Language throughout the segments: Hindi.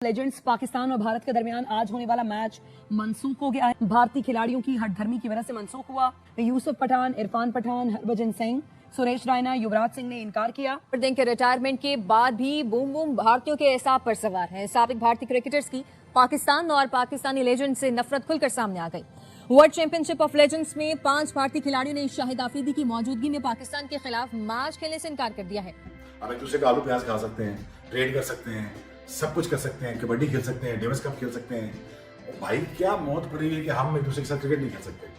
लेजेंड्स पाकिस्तान और भारत के दरमियान आज होने वाला मैच मनसूख हो गया है। भारतीय खिलाड़ियों की हठधर्मी की वजह से मनसूख हुआ। यूसुफ पठान, इरफान पठान, हरभजन सिंह, सुरेश रैना, युवराज सिंह ने इनकार किया। दिन के रिटायरमेंट के बाद भी बूम बूम भारतीयों के एसाब पर सवार है। साबिक भारतीय क्रिकेटर्स की पाकिस्तान और पाकिस्तानी लेजेंड से नफरत खुलकर सामने आ गई। वर्ल्ड चैंपियनशिप ऑफ लेजेंड्स में 5 भारतीय खिलाड़ियों ने शाहिद आफरीदी की मौजूदगी में पाकिस्तान के खिलाफ मैच खेलने से इनकार कर दिया है। हम एक दूसरे का आलू प्याज खा सकते हैं, ट्रेड कर सकते हैं, सब कुछ कर सकते हैं, कबड्डी खेल सकते हैं, डेविस कप खेल सकते हैं। और भाई क्या मौत पड़ी है कि हम एक दूसरे के साथ क्रिकेट नहीं खेल सकते।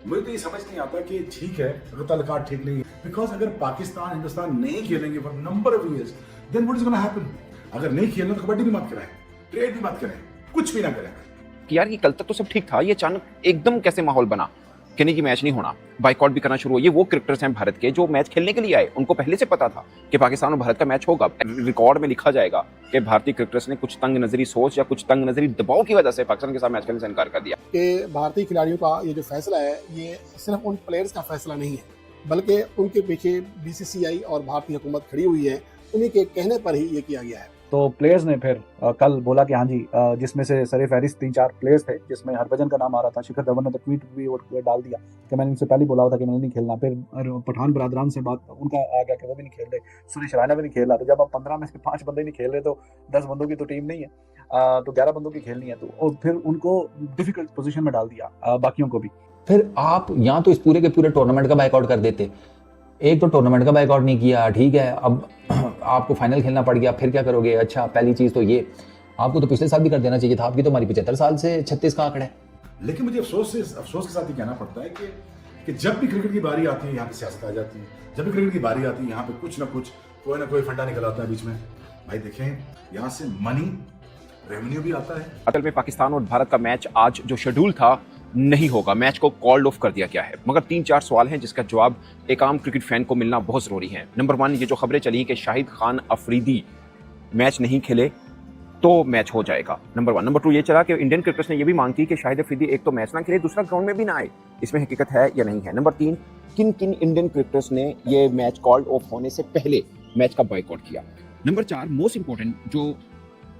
मुझे तो ये समझ नहीं आता कि ठीक है अगर तलकाट ठीक नहीं है, बिकॉज अगर पाकिस्तान हिंदुस्तान नहीं खेलेंगे for number of years then what is gonna happen. अगर नहीं खेलना तो कबड्डी भी मत कराएं, ट्रेड भी मत करें, कुछ भी ना करें। कि यार ये कल तक तो सब ठीक था, ये अचानक एकदम कैसे माहौल बना कि नहीं कि मैच नहीं होना, बाइकआउट भी करना शुरू हुआ। ये वो क्रिकेटर्स हैं भारत के जो मैच खेलने के लिए आए, उनको पहले से पता था कि पाकिस्तान और भारत का मैच होगा। रिकॉर्ड में लिखा जाएगा कि भारतीय क्रिकेटर्स ने कुछ तंग नजरी सोच या कुछ तंग नजरी दबाव की वजह से पाकिस्तान के साथ मैच खेलने से इनकार कर दिया। कि भारतीय खिलाड़ियों का ये जो फैसला है ये सिर्फ उन प्लेयर्स का फैसला नहीं है, बल्कि उनके पीछे बीसीसीआई और भारतीय हुकूमत खड़ी हुई है, उन्हीं के कहने पर ही ये किया गया है। तो प्लेयर्स ने फिर कल बोला कि हाँ जी, जिसमें से सरे फहरिस्त 3-4 प्लेयर्स थे, जिसमें हरभजन का नाम आ रहा था। शिखर धवन ने तो ट्वीट भी डाल दिया कि मैंने इनसे पहले बोला था कि मैंने नहीं खेलना। फिर पठान बरादरान से बात उनका आ गया कि वो भी नहीं खेल रहे, सुरेश रैना भी नहीं खेल रहा। तो जब आप 15 में से 5 बंदे नहीं खेल रहे तो 10 बंदों की तो टीम नहीं है, तो 11 बंदों की खेलनी है। तो और फिर उनको डिफिकल्ट पोजिशन में डाल दिया, बाकियों को भी। फिर आप या तो इस पूरे के पूरे टूर्नामेंट का बाइकआउट कर देते। एक तो टूर्नामेंट का बाइकआउट नहीं किया, ठीक है, अब आपको फाइनल खेलना पड़ गया, फिर क्या करोगे? अच्छा, पहली चीज तो ये आपको तो पिछले साल भी कर देना चाहिए था। आपकी तो हमारी 75 साल से 36 का आंकड़ा है। लेकिन मुझे अफसोस के साथ ये कहना पड़ता है कि जब भी क्रिकेट की बारी आती है यहाँ पे सियासत आ जाती है। जब भी क्रिकेट की बारी आती है यहाँ पे कुछ ना कुछ कोई ना कोई फंडा निकल आता है बीच में। भाई देखें, यहाँ से मनी रेवेन्यू भी आता है। असल में पाकिस्तान और भारत का मैच आज जो शेड्यूल था नहीं होगा, मैच को कॉल्ड ऑफ कर दिया गया है। मगर 3-4 सवाल हैं जिसका जवाब एक आम क्रिकेट फैन को मिलना बहुत जरूरी है। नंबर 1, ये जो खबरें चली कि शाहिद खान अफरीदी मैच नहीं खेले तो मैच हो जाएगा, नंबर 1। नंबर 2, ये चला कि इंडियन क्रिकेटर्स ने ये भी मांग की कि शाहिद अफरीदी एक तो मैच ना खेले, दूसरा ग्राउंड में भी ना आए। इसमें हकीकत है या नहीं है? नंबर 3, किन किन इंडियन क्रिकेटर्स ने ये मैच कॉल्ड ऑफ होने से पहले मैच का बॉयकॉट किया। नंबर 4, मोस्ट इंपॉर्टेंट, जो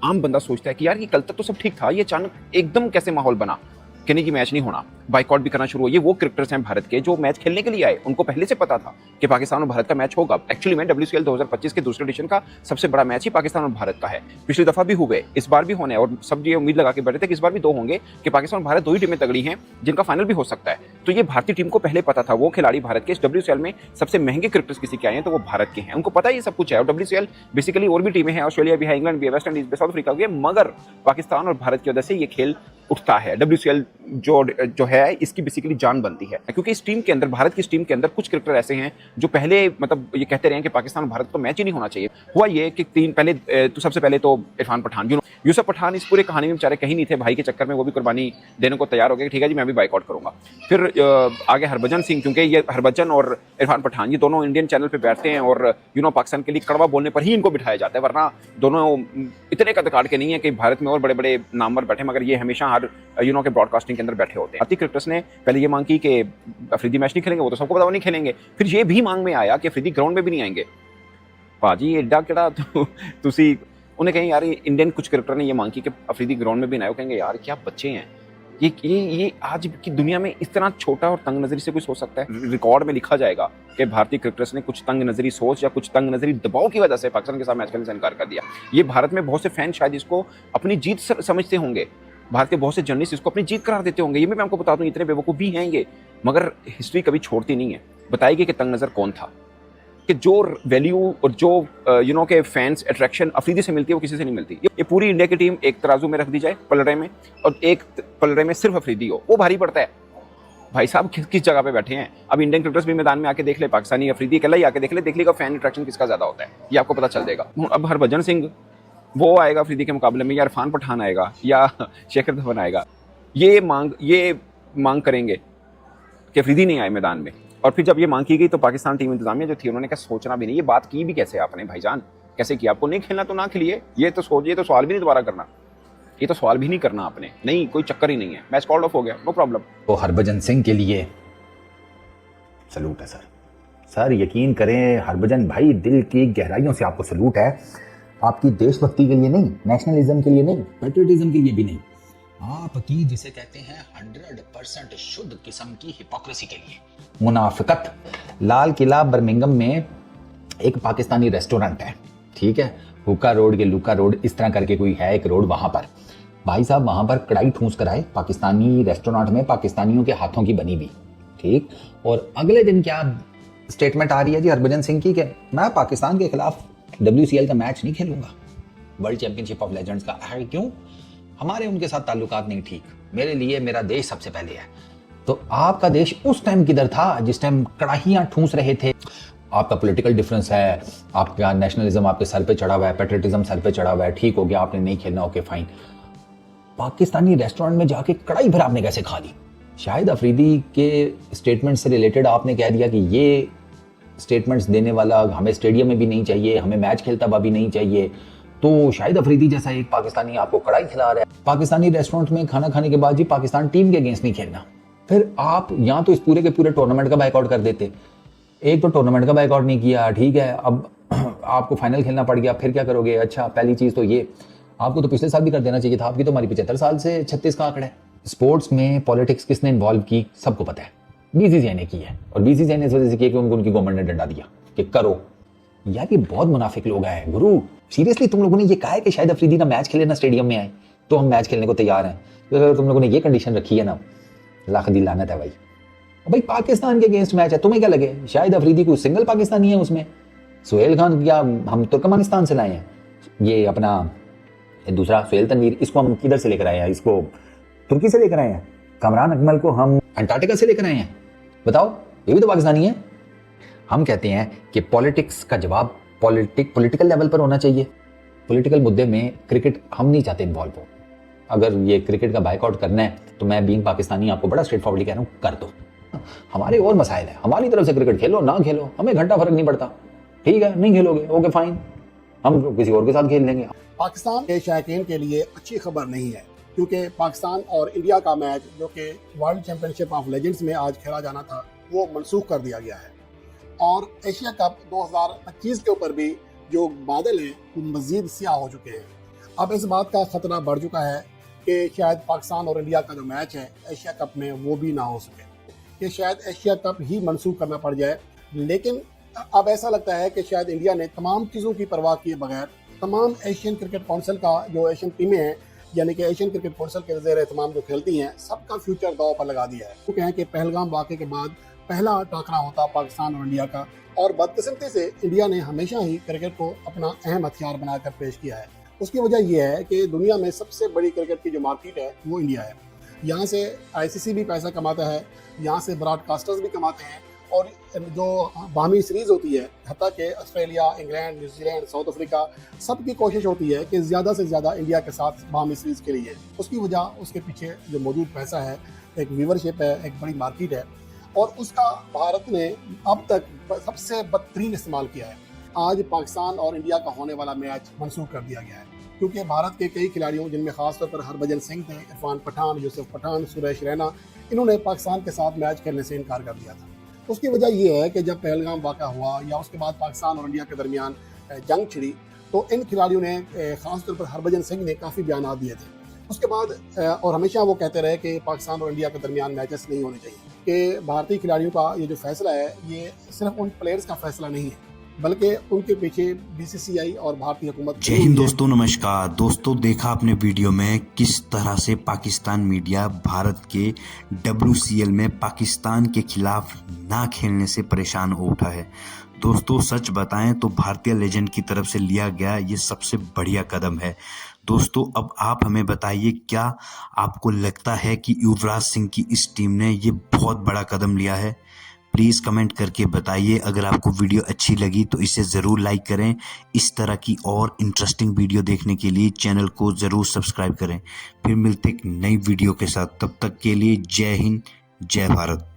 आम बंदा सोचता है कि यार ये कल तक तो सब ठीक था, ये अचानक एकदम कैसे माहौल बना कि नहीं कि मैच नहीं होना, बाइकआउट भी करना शुरू हुआ। ये वो क्रिकेटर्स हैं भारत के जो मैच खेलने के लिए आए, उनको पहले से पता था कि पाकिस्तान और भारत का मैच होगा। एक्चुअली में WCL 2025 के दूसरे एडिशन का सबसे बड़ा मैच ही पाकिस्तान और भारत का है। पिछली दफा भी हुए, इस बार भी होने, और सब ये उम्मीद लगा के बैठे थे कि इस बार भी 2 होंगे, कि पाकिस्तान और भारत 2 ही टीमें तगड़ी हैं जिनका फाइनल भी हो सकता है। तो ये भारतीय टीम को पहले पता था। वो खिलाड़ी भारत के इस WCL में सबसे महंगे क्रिकेटर्स किसी के आए हैं तो वो भारत के हैं, उनको पता ही सब कुछ है। और WCL बेसिकली और भी टीमें हैं, ऑस्ट्रेलिया भी है, इंग्लैंड भी है, वेस्ट इंडीज भी, साउथ अफ्रीका भी है, मगर पाकिस्तान और भारत की वजह से ये खेल उठता है। WCL जो है इसकी बेसिकली जान बनती है, क्योंकि इस टीम के अंदर, भारत की इस टीम के अंदर कुछ क्रिकेटर ऐसे हैं जो पहले मतलब ये कहते रहे कि पाकिस्तान और भारत को मैच ही नहीं होना चाहिए। हुआ ये कि सबसे पहले तो इरफान पठान, यूसुफ पठान इस पूरे कहानी में बेचारे कहीं नहीं थे। भाई के चक्कर में वो भी कुर्बानी देने को तैयार हो गए, ठीक है जी मैं भी बाइकआउट करूंगा। फिर आगे हरभजन सिंह, क्योंकि ये हरभजन और इरफान पठान ये दोनों इंडियन चैनल पे बैठते हैं और पाकिस्तान के लिए कड़वा बोलने पर ही इनको बिठाया जाता है, वरना दोनों इतने कद काट के नहीं है कि भारत में और बड़े बड़े नामवर बैठे, मगर ये हमेशा हर के ब्रॉडकास्टिंग के अंदर बैठे होते हैं। भारतीय क्रिकेटर्स ने पहले ये मांग की कि अफरीदी मैच नहीं खेलेंगे, वो तो सबको पता वो नहीं खेलेंगे। फिर ये भी मांग में आया कि अफरीदी ग्राउंड में भी नहीं आएंगे। भाजी एडा केड़ा तुसी उन्हें कहें यार इंडियन कुछ क्रिकेटर ने ये मांग की कि अफरीदी ग्राउंड में भी ना आए, कहेंगे यार क्या बच्चे हैं ये आज की दुनिया में इस तरह छोटा और तंग नजरी से कोई सोच सकता है? रिकॉर्ड में लिखा जाएगा कि भारतीय क्रिकेटर्स ने कुछ तंग नजरी सोच या कुछ तंग नजरी दबाव की वजह से पाकिस्तान के साथ मैच खेलने से इनकार कर दिया। ये भारत में बहुत से फैन शायद इसको अपनी जीत समझते होंगे, भारत के बहुत से जर्नलिस्ट इसको अपनी जीत करार देते होंगे। ये मैं आपको बता दूं, इतने बेवकूफ भी हैं ये, मगर हिस्ट्री कभी छोड़ती नहीं है। बताएगी कि तंग नजर कौन था, कि जो वैल्यू और जो के फैंस अट्रैक्शन अफरीदी से मिलती है वो किसी से नहीं मिलती। ये पूरी इंडिया की टीम एक तराजू में रख दी जाए पलड़े में, और एक पलड़े में सिर्फ अफरीदी हो, वो भारी पड़ता है। भाई साहब किस जगह पे बैठे हैं? अब इंडियन क्रिकेटर्स भी मैदान में आके देख ले, पाकिस्तानी अफरीदी अकेला ही आके देख लेगा फैन अट्रैक्शन किसका ज्यादा होता है, ये आपको पता चल जाएगा। अब हरभजन सिंह वो आएगा अफरीदी के मुकाबले में, या इरफान पठान आएगा, या शेखर धवन आएगा, ये मांग करेंगे कि अफरीदी नहीं आए मैदान में। और फिर जब ये मांग की गई तो पाकिस्तान टीम इंतजामिया जो थी उन्होंने क्या सोचना भी नहीं। ये बात की भी कैसे आपने भाईजान, कैसे किया? आपको नहीं खेलना तो ना खेलिए, ये तो सवाल भी नहीं दोबारा करना, ये तो सवाल भी नहीं करना आपने, नहीं कोई चक्कर ही नहीं है, मैच कॉल्ड ऑफ हो गया, नो प्रॉब्लम। तो हरभजन सिंह के लिए सलूट है सर, यकीन करें हरभजन भाई, दिल की गहराइयों से आपको सलूट है। आपकी देशभक्ति के लिए नहीं, नेशनलिज्म के लिए नहीं, पेट्रियटिज्म के लिए भी नहीं, आपकी जिसे कहते हैं 100% शुद्ध किस्म की हिपोक्रेसी के लिए, मुनाफिकत। लाल किला बर्मिंघम में एक पाकिस्तानी रेस्टोरेंट है, ठीक है, हुक्का रोड के लुका रोड इस तरह करके कोई है एक रोड, वहां पर भाई साहब वहां पर कढ़ाई ठूंस कराए पाकिस्तानी रेस्टोरेंट में, पाकिस्तानियों के हाथों की बनी हुई, ठीक। और अगले दिन क्या स्टेटमेंट आ रही है जी हरभजन सिंह की कि मैं पाकिस्तान के खिलाफ WCL का मैच नहीं खेलूंगा, वर्ल्ड चैंपियनशिप ऑफ लेजेंड्स का। क्यों? हमारे उनके साथ ताल्लुकात नहीं ठीक, मेरे लिए मेरा देश सबसे पहले है। तो आपका देश उस टाइम किधर था जिस टाइम कड़ाहियां ठूंस रहे थे? आपका पॉलिटिकल डिफरेंस है, आपका नेशनलिज्म आपके सर पे चढ़ा हुआ है, पेट्रियटिज्म सर पे चढ़ा हुआ है, ठीक हो गया, आपने नहीं खेलना, ओके फाइन। पाकिस्तानी रेस्टोरेंट में जाके कड़ाई भर आपने कैसे खा ली? शाहिद अफरीदी के स्टेटमेंट से रिलेटेड आपने कह दिया कि ये स्टेटमेंट्स देने वाला हमें स्टेडियम में भी नहीं चाहिए, हमें मैच खेलता हुआ भी नहीं चाहिए। तो शाहिद अफरीदी जैसा एक पाकिस्तानी आपको कड़ाई खिला रहा है, पाकिस्तानी रेस्टोरेंट में खाना खाने के बाद जी पाकिस्तान टीम के अगेंस्ट नहीं खेलना। फिर आप यहाँ तो इस पूरे के पूरे टूर्नामेंट का बाइकआउट कर देते, एक तो टूर्नामेंट का बाइकआउट नहीं किया, ठीक है, अब आपको फाइनल खेलना पड़ गया, फिर क्या करोगे? अच्छा, पहली चीज तो ये, आपको तो पिछले साल भी कर देना चाहिए था, आपकी तो हमारी 75 साल से 36 का आंकड़ा है। स्पोर्ट्स में पॉलिटिक्स किसने इन्वॉल्व की? सबको पता है, BCCI ने की है, और BCCI ने इस वजह से किया कि उनको उनकी गवर्नमेंट ने डंडा दिया कि करो। यार ये बहुत मुनाफिक लोग हैं गुरु, सीरियसली तुम लोगों ने ये कहा है कि शाहिद अफरीदी ना मैच खेले ना स्टेडियम में आए, तो हम मैच खेलने को तैयार हैं। तो अगर तुम लोगों ने ये कंडीशन रखी है ना, लाख दी लानत है भाई। भाई पाकिस्तान के अगेंस्ट मैच है, तुम्हें क्या लगे शाहिद अफरीदी कोई सिंगल पाकिस्तानी है उसमें? सुहेल खान क्या हम तुर्कमेनिस्तान से लाए हैं? ये अपना दूसरा सुहेल तनवीर, इसको हम किधर से लेकर आए हैं? इसको तुर्की से लेकर आए हैं। कमरान अकमल को हम अंटार्कटिका से लेकर आए हैं। बताओ, ये भी तो पाकिस्तानी है। हम कहते हैं कि पॉलिटिक्स का जवाब पॉलिटिकल लेवल पर होना चाहिए। पॉलिटिकल मुद्दे में क्रिकेट हम नहीं चाहते इन्वॉल्व हो। अगर ये क्रिकेट का बाइकआउट करना है तो मैं बीइंग पाकिस्तानी आपको बड़ा स्ट्रेट फॉरवर्डली कह रहा हूँ, कर दो। हमारे और मसाइल है, हमारी तरफ से क्रिकेट खेलो ना खेलो, हमें घंटा फर्क नहीं पड़ता, ठीक है, नहीं खेलोगे ओके फाइन, हम किसी और के साथ खेल लेंगे। पाकिस्तान के शायकीन के लिए अच्छी खबर नहीं है, क्योंकि पाकिस्तान और इंडिया का मैच जो कि वर्ल्ड चैंपियनशिप ऑफ लेजेंड्स में आज खेला जाना था वो मनसूख कर दिया गया है। और एशिया कप 2025 के ऊपर भी जो बादल हैं वो मज़ीद स्याह हो चुके हैं। अब इस बात का खतरा बढ़ चुका है कि शायद पाकिस्तान और इंडिया का जो मैच है एशिया कप में वो भी ना हो सके, कि शायद एशिया कप ही मनसूख करना पड़ जाए। लेकिन अब ऐसा लगता है कि शायद इंडिया ने तमाम चीज़ों की परवाह किए बगैर तमाम एशियन क्रिकेट काउंसिल का जो एशियन टीमें हैं, यानी कि एशियन क्रिकेट काउंसिल के ज़ेर तमाम जो खेलती हैं, सबका फ्यूचर दाव पर लगा दिया है। वो कहें कि पहलगाम वाक़े के बाद पहला टाकरा होता पाकिस्तान और इंडिया का, और बदकिस्मती से इंडिया ने हमेशा ही क्रिकेट को अपना अहम हथियार बनाकर पेश किया है। उसकी वजह यह है कि दुनिया में सबसे बड़ी क्रिकेट की जो मार्केट है वो इंडिया है। यहाँ से ICC भी पैसा कमाता है, यहाँ से ब्रॉडकास्टर्स भी कमाते हैं, और जो बाहमी सीरीज़ होती है, हत्ता कि Australia, England, New Zealand, south Africa, सबकी कोशिश होती है कि ज़्यादा से ज़्यादा इंडिया के साथ बाहमी सीरीज़ के लिए। उसकी वजह उसके पीछे जो मौजूद पैसा है, एक व्यूवरशिप है, एक बड़ी मार्केट है, और उसका भारत ने अब तक सबसे बदतरीन इस्तेमाल किया है। आज पाकिस्तान और इंडिया का होने वाला मैच मनसूख कर दिया गया है, क्योंकि भारत के कई खिलाड़ियों, जिनमें खासतौर पर हरभजन सिंह थे, इरफान पठान, यूसुफ पठान, सुरेश रैना, इन्होंने पाकिस्तान के साथ मैच खेलने से इनकार कर दिया था। उसकी वजह यह है कि जब पहलगाम वाक़ा हुआ या उसके बाद पाकिस्तान और इंडिया के दरमियान जंग छिड़ी, तो इन खिलाड़ियों ने, ख़ासतौर पर हरभजन सिंह ने काफ़ी बयान दिए थे। उसके बाद और हमेशा वो कहते रहे कि पाकिस्तान और इंडिया के दरमियान मैचेस नहीं होने चाहिए, कि भारतीय खिलाड़ियों का ये जो फैसला है ये सिर्फ उन प्लेयर्स का फैसला नहीं है, बल्कि उनके पीछे BCCI और भारतीय हुकूमत। जय हिंद दोस्तों, नमस्कार दोस्तों। देखा आपने वीडियो में किस तरह से पाकिस्तान मीडिया भारत के WCL में पाकिस्तान के खिलाफ ना खेलने से परेशान हो उठा है। दोस्तों सच बताएं तो भारतीय लेजेंड की तरफ से लिया गया ये सबसे बढ़िया कदम है। दोस्तों अब आप हमें बताइए, क्या आपको लगता है कि युवराज सिंह की इस टीम ने ये बहुत बड़ा कदम लिया है? प्लीज़ कमेंट करके बताइए। अगर आपको वीडियो अच्छी लगी तो इसे ज़रूर लाइक करें। इस तरह की और इंटरेस्टिंग वीडियो देखने के लिए चैनल को ज़रूर सब्सक्राइब करें। फिर मिलते एक नई वीडियो के साथ, तब तक के लिए जय हिंद, जय भारत।